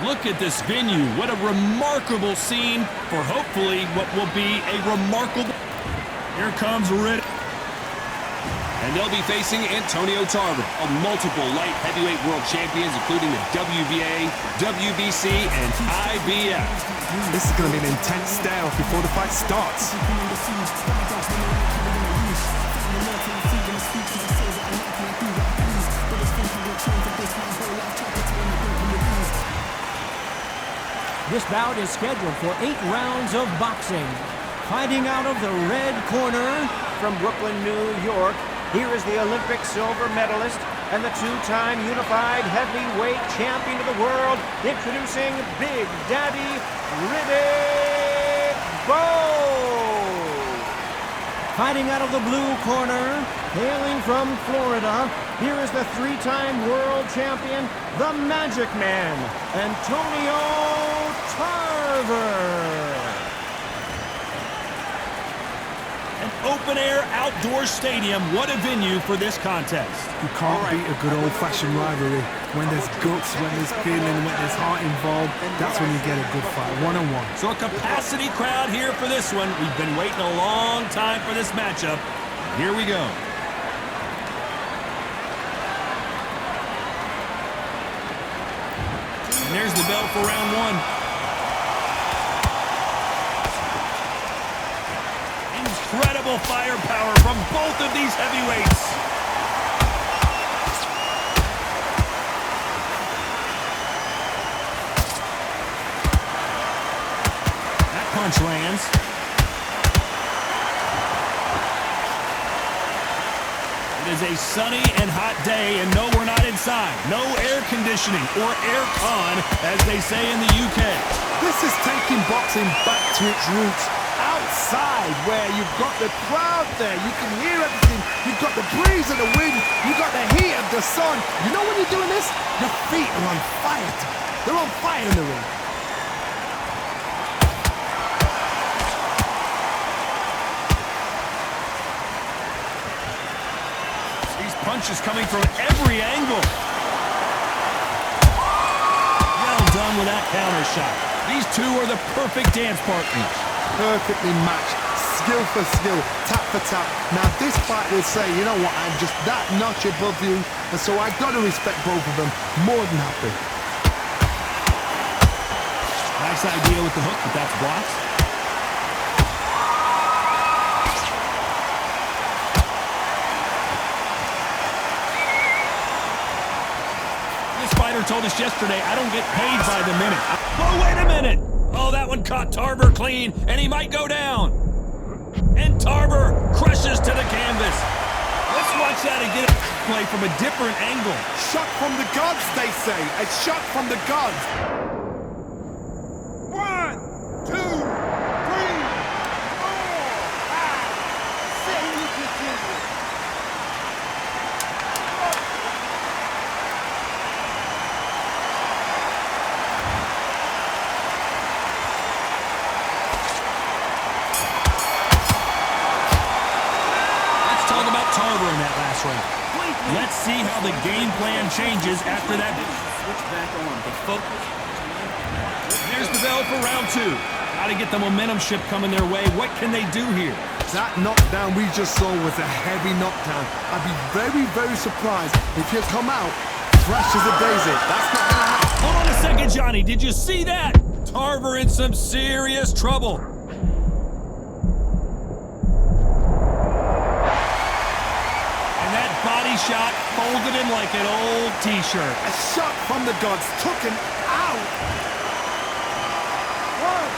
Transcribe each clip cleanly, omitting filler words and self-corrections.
Look at this venue. What a remarkable scene for hopefully what will be a remarkable... Here comes Rid. And they'll be facing Antonio Tarver, multiple light heavyweight world champions, including the WBA, WBC, and IBF. This is going to be an intense stare-off before the fight starts. This bout is scheduled for 8 rounds of boxing. Fighting out of the red corner from Brooklyn, New York, here is the Olympic silver medalist and the 2-time unified heavyweight champion of the world, introducing Big Daddy Riddick Bowe. Fighting out of the blue corner, hailing from Florida, here is the 3-time world champion, the Magic Man, Antonio Tarver. An open-air outdoor stadium. What a venue for this contest. You can't beat a good old-fashioned rivalry. When there's guts, when there's feeling, when there's heart involved, that's when you get a good fight, one-on-one. So a capacity crowd here for this one. We've been waiting a long time for this matchup. Here we go. And there's the bell for round 1. Incredible firepower from both of these heavyweights. That punch lands. It is a sunny and hot day, and no, we're not inside. No air conditioning or air con, as they say in the UK. This is taking boxing back to its roots. Outside, where you've got the crowd there, you can hear everything, you've got the breeze of the wind, you've got the heat of the sun. You know when you're doing this? Your feet are on fire. They're on fire in the ring. These punches coming from every angle. Well done with that counter shot. These two are the perfect dance partners. Perfectly matched, skill for skill, tap for tap. Now this fight will say, you know what, I'm just that notch above you, and so I've got to respect both of them more than happy. Nice idea with the hook, but that's blocked. This fighter told us yesterday, I don't get paid by the minute. Oh, wait a minute! Oh, that one caught Tarver clean, and he might go down. And Tarver crushes to the canvas. Let's watch that and get it play from a different angle. Shot from the gods, they say. A shot from the gods. 1, 2, 3, 4, 5, 6, 7. Tarver in that last round. Let's see how the game plan changes after that. Switch back on, but focus. There's the bell for round 2. Got to get the momentum shift coming their way. What can they do here? That knockdown we just saw was a heavy knockdown. I'd be very, very surprised if you come out fresh as a daisy. That's not gonna happen. Hold on a second, Johnny. Did you see that? Tarver in some serious trouble. Body shot folded him like an old t-shirt. A shot from the gods took him out. 1,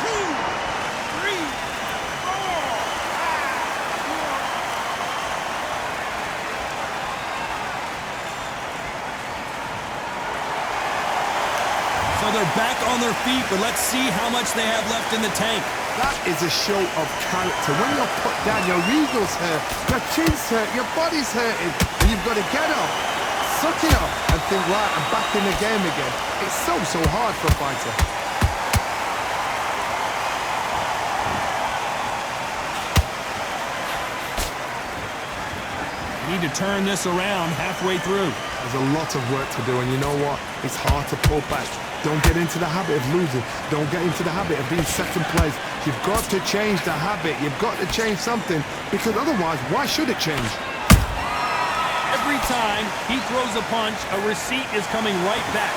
2, 3, 4, 5. So they're back on their feet, but let's see how much they have left in the tank. That is a show of character. When you're put down, your eagle's hurt, your chin's hurt, your body's hurting, and you've got to get up, suck it up, and think, right, I'm back in the game again. It's so hard for a fighter. He Need to turn this around halfway through. There's a lot of work to do, and you know what? It's hard to pull back. Don't get into the habit of losing. Don't get into the habit of being second place. You've got to change the habit. You've got to change something, because otherwise, why should it change? Every time he throws a punch, a receipt is coming right back.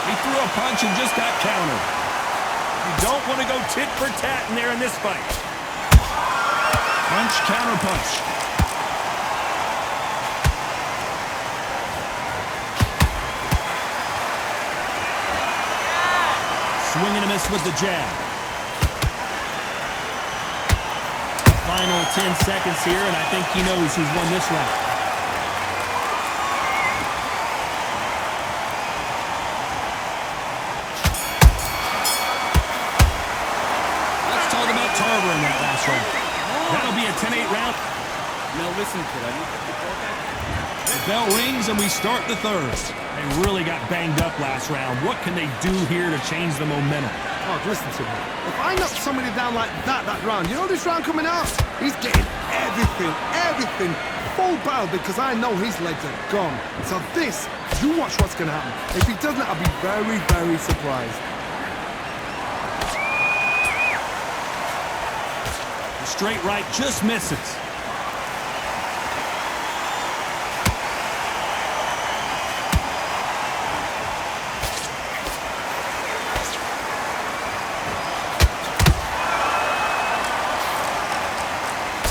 He threw a punch and just got countered. You don't want to go tit for tat in there in this fight. Punch, counter punch. Swing and a miss with the jab. Final 10 seconds here, and I think he knows who's won this round. Let's talk about Tarver in that last round. That'll be a 10-8 round. Now listen, kid, I need to go back. The bell rings and we start the third. They really got banged up last round. What can they do here to change the momentum? Oh, listen to me. If I knock somebody down like that round, you know this round coming out? He's getting everything full barrel, because I know his legs are gone. So this, you watch what's going to happen. If he doesn't, I'll be very, very surprised. The straight right just misses.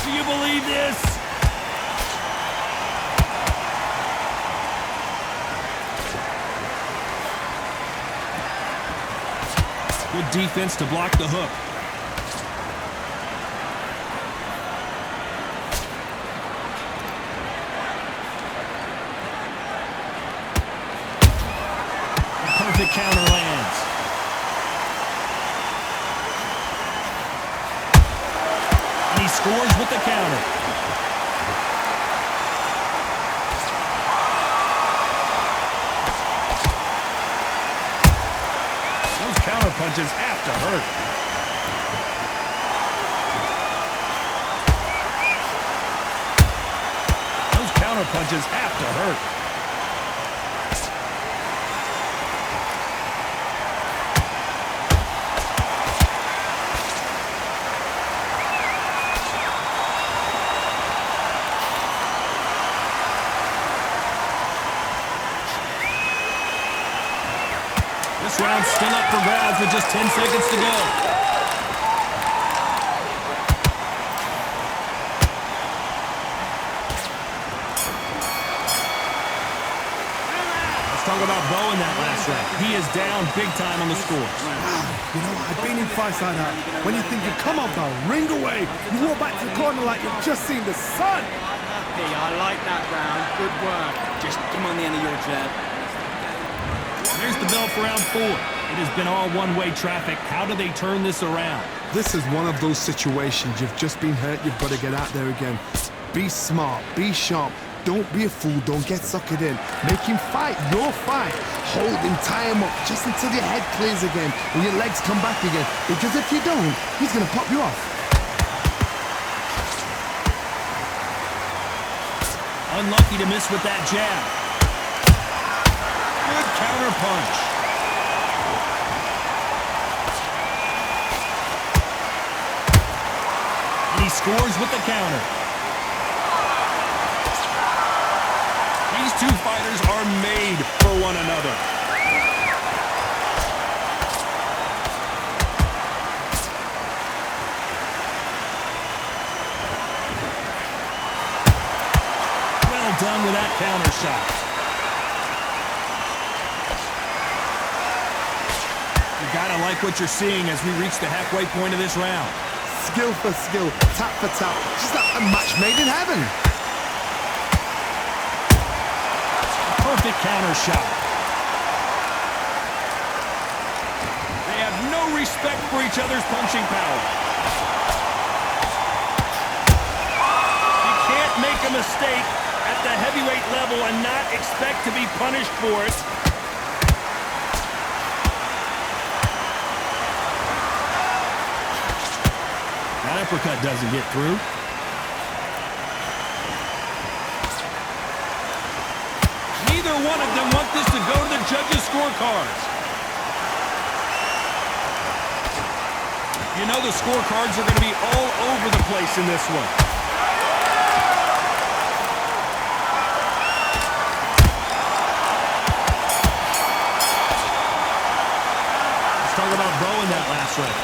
Do you believe this? Good defense to block the hook. A perfect counter lands. And he scores with the counter. Those counter punches have to hurt. Those counter punches have to hurt. This round's still up for grabs with just 10 seconds to go. Let's talk about Bo in that last round. He is down big time on the score. You know, I've been in fights like that. When you think you come off the ring away, you walk back to the corner like you've just seen the sun. Hey, I like that round. Good work. Just come on the end of your jab. There's the bell for round 4. It has been all one-way traffic. How do they turn this around? This is one of those situations. You've just been hurt. You've got to get out there again. Be smart. Be sharp. Don't be a fool. Don't get suckered in. Make him fight your fight. Hold him, tie him up just until your head clears again and your legs come back again. Because if you don't, he's going to pop you off. Unlucky to miss with that jab. Good counter punch. And he scores with the counter. These two fighters are made for one another. Well done with that counter shot. You gotta like what you're seeing as we reach the halfway point of this round. Skill for skill, tap for tap. Just like a match made in heaven. Perfect counter shot. They have no respect for each other's punching power. You can't make a mistake at the heavyweight level and not expect to be punished for it. uppercut doesn't get through. Neither one of them want this to go to the judges' scorecards. You know the scorecards are going to be all over the place in this one. Let's talk about Bo in that last round.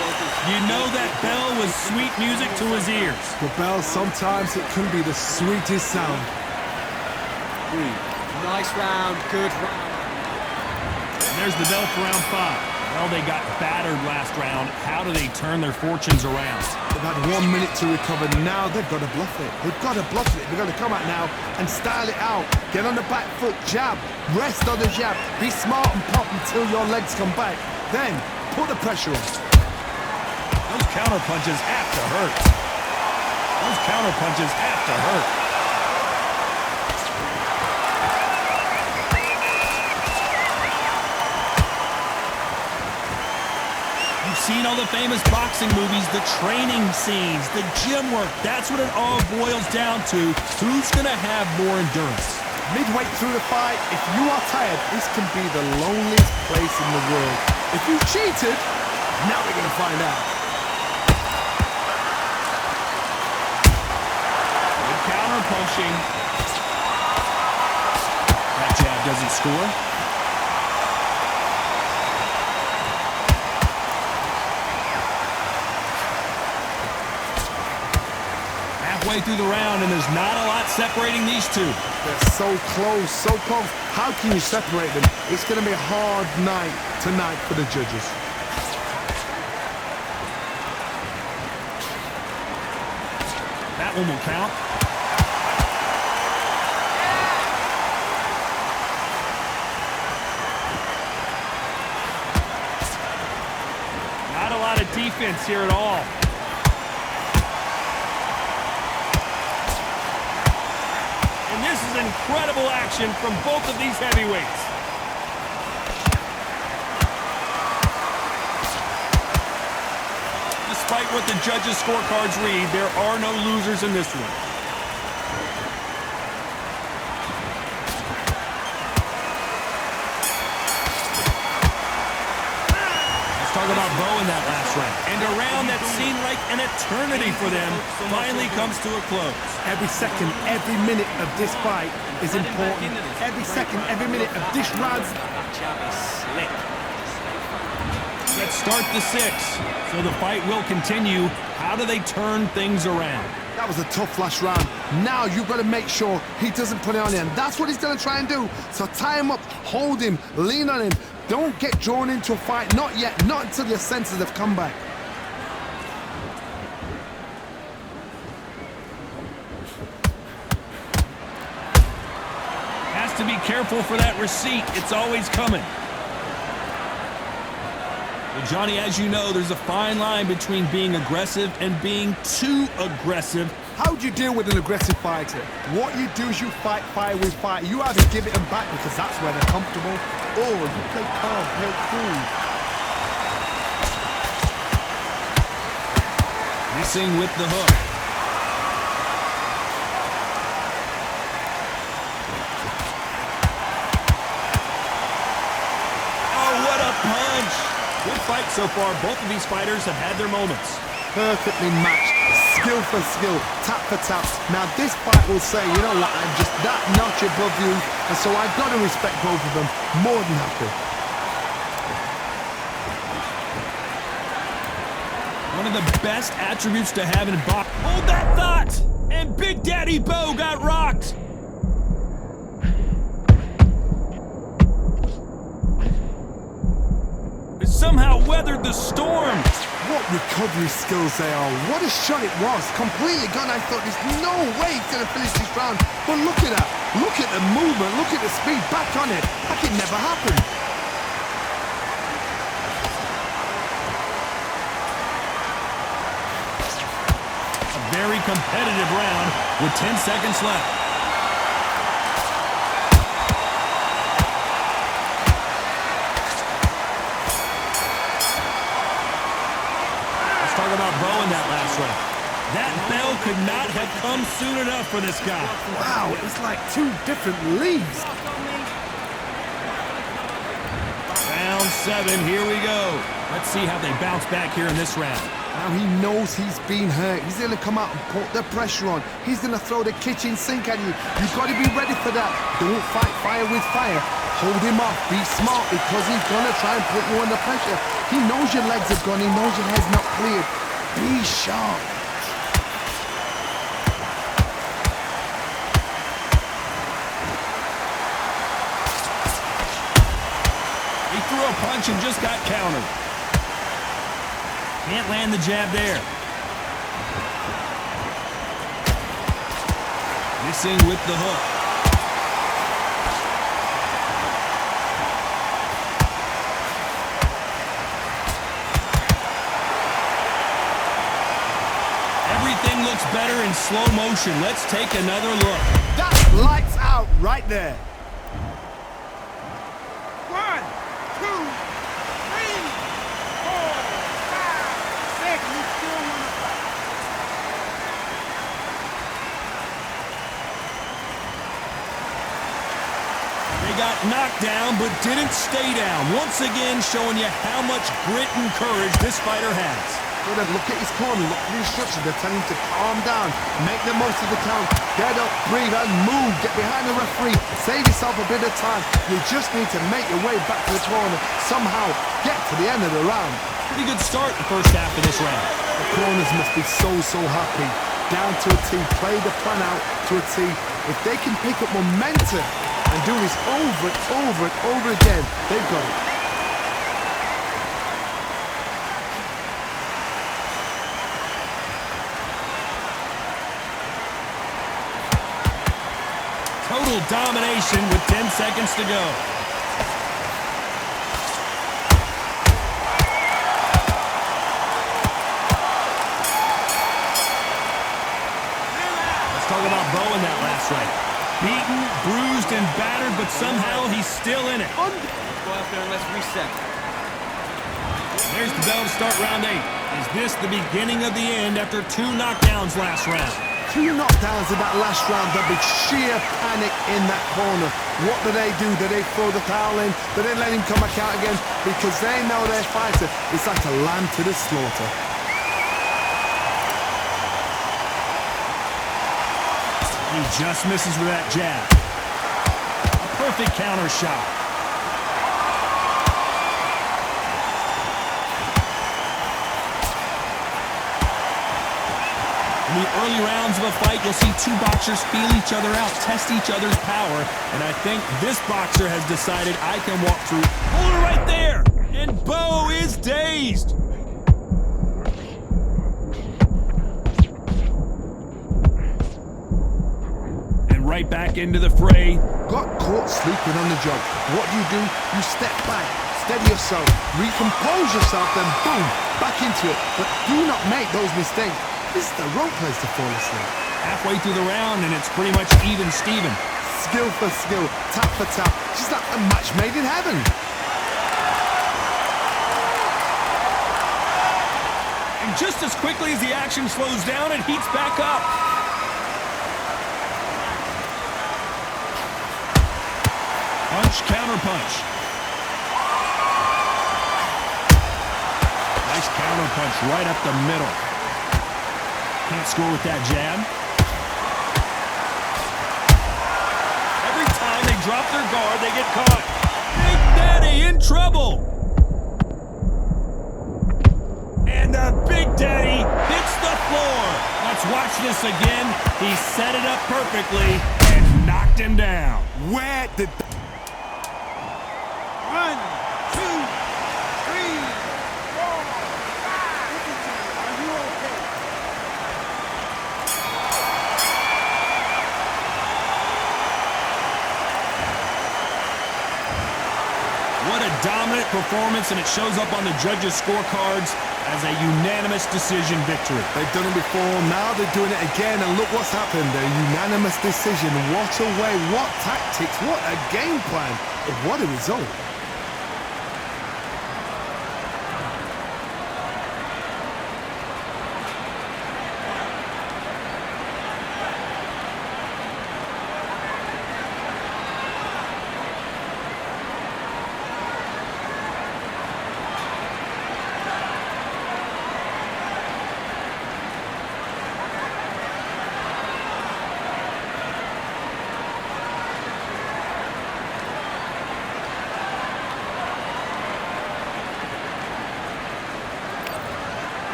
You know that bell was sweet music to his ears. The bell, sometimes it can be the sweetest sound. Nice round, good round. And there's the bell for round 5. Well, they got battered last round. How do they turn their fortunes around? They've had 1 minute to recover. Now they've got to bluff it. They've got to bluff it. They've got to come out now and style it out. Get on the back foot, jab. Rest on the jab. Be smart and pop until your legs come back. Then put the pressure on. Those counter punches have to hurt. Those counter punches have to hurt. You've seen all the famous boxing movies, the training scenes, the gym work. That's what it all boils down to. Who's going to have more endurance? Midway through the fight, if you are tired, this can be the loneliest place in the world. If you cheated, now we're going to find out. Good counter punching. That jab doesn't score. Halfway through the round, and there's not a lot separating these two. They're so close, so close. How can you separate them? It's going to be a hard night tonight for the judges. That one will count. Not a lot of defense here at all. And this is incredible action from both of these heavyweights. Despite what the judges' scorecards read, there are no losers in this one. Let's talk about Bo in that last round. And a round that seemed like an eternity for them finally comes to a close. Every second, every minute of this fight is important. Every second, every minute of this round. Let's start the 6th. So the fight will continue. How do they turn things around? That was a tough last round. Now you've got to make sure he doesn't put it on him. That's what he's going to try and do. So tie him up, hold him, lean on him. Don't get drawn into a fight. Not yet. Not until your senses have come back. Has to be careful for that receipt. It's always coming. Well, Johnny, as you know, there's a fine line between being aggressive and being too aggressive. How do you deal with an aggressive fighter? What you do is you fight fire with fire. You either give it them back because that's where they're comfortable, or you play calm, play cool. Missing with the hook. Oh, what a punch! Good fight so far. Both of these fighters have had their moments. Perfectly matched, skill for skill, tap for tap. Now this fight will say, you know what, I'm just that notch above you, and so I've got to respect both of them. More than happy. One of the best attributes to have in boxing. Hold that thought! And Big Daddy Bo got rocked! Somehow weathered the storm. What recovery skills they are. What a shot it was. Completely gone. I thought there's no way he's going to finish this round. But look at that. Look at the movement. Look at the speed. Back on it. Like it never happened. A very competitive round with 10 seconds left. Talk about Bo in that last round. That bell could not have come soon enough for this guy. Wow, it's like two different leagues. Round 7, here we go. Let's see how they bounce back here in this round. Now he knows he's been hurt. He's going to come out and put the pressure on. He's going to throw the kitchen sink at you. You've got to be ready for that. Don't fight fire with fire. Hold him off. Be smart because he's going to try and put you under pressure. He knows your legs are gone. He knows your head's not cleared. Be sharp. He threw a punch and just got countered. Can't land the jab there. Missing with the hook. Everything looks better in slow motion. Let's take another look. That's lights out right there. 1, 2, 3, 4, 5, 6. You still want to fight? They got knocked down but didn't stay down. Once again showing you how much grit and courage this fighter has. Look at his corner, look at the instructions. They're telling him to calm down, make the most of the count, get up, breathe, and move. Get behind the referee, save yourself a bit of time. You just need to make your way back to the corner, somehow get to the end of the round. Pretty good start the first half of this round. The corners must be so happy. Down to a T, play the plan out to a T. If they can pick up momentum and do this over and over and over again, they've got it. Total domination with 10 seconds to go. Let's talk about Bo in that last fight. Beaten, bruised, and battered, but somehow he's still in it. Let's go out there and let's reset. There's the bell to start round 8. Is this the beginning of the end after 2 knockdowns last round? 2 knockdowns in that last round. There'll be sheer panic in that corner. What do? Do they throw the towel in? Do they let him come back out again? Because they know their fighter is like a lamb to the slaughter. He just misses with that jab. A perfect counter shot. In the early rounds of a fight, you'll see 2 boxers feel each other out, test each other's power, and I think this boxer has decided I can walk through. Hold it right there! And Bo is dazed! And right back into the fray. Got caught sleeping on the job. What do? You step back, steady yourself, recompose yourself, then boom, back into it. But do not make those mistakes. This is the wrong place to fall asleep. Halfway through the round, and it's pretty much even Steven. Skill for skill, tap for tap. Just like a match made in heaven. And just as quickly as the action slows down, it heats back up. Punch, counter punch. Nice counter punch right up the middle. Can't score with that jab. Every time they drop their guard, they get caught. Big Daddy in trouble. And the Big Daddy hits the floor. Let's watch this again. He set it up perfectly and knocked him down. Where did... 1, 2, 3, 4, 5. Are you okay? What a dominant performance, and it shows up on the judges' scorecards as a unanimous decision victory. They've done it before, now they're doing it again, and look what's happened. A unanimous decision. What a way, what tactics, what a game plan, and what a result.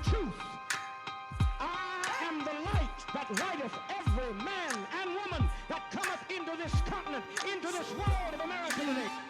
truth. I am the light that lighteth every man and woman that cometh into this continent, into this world of America today.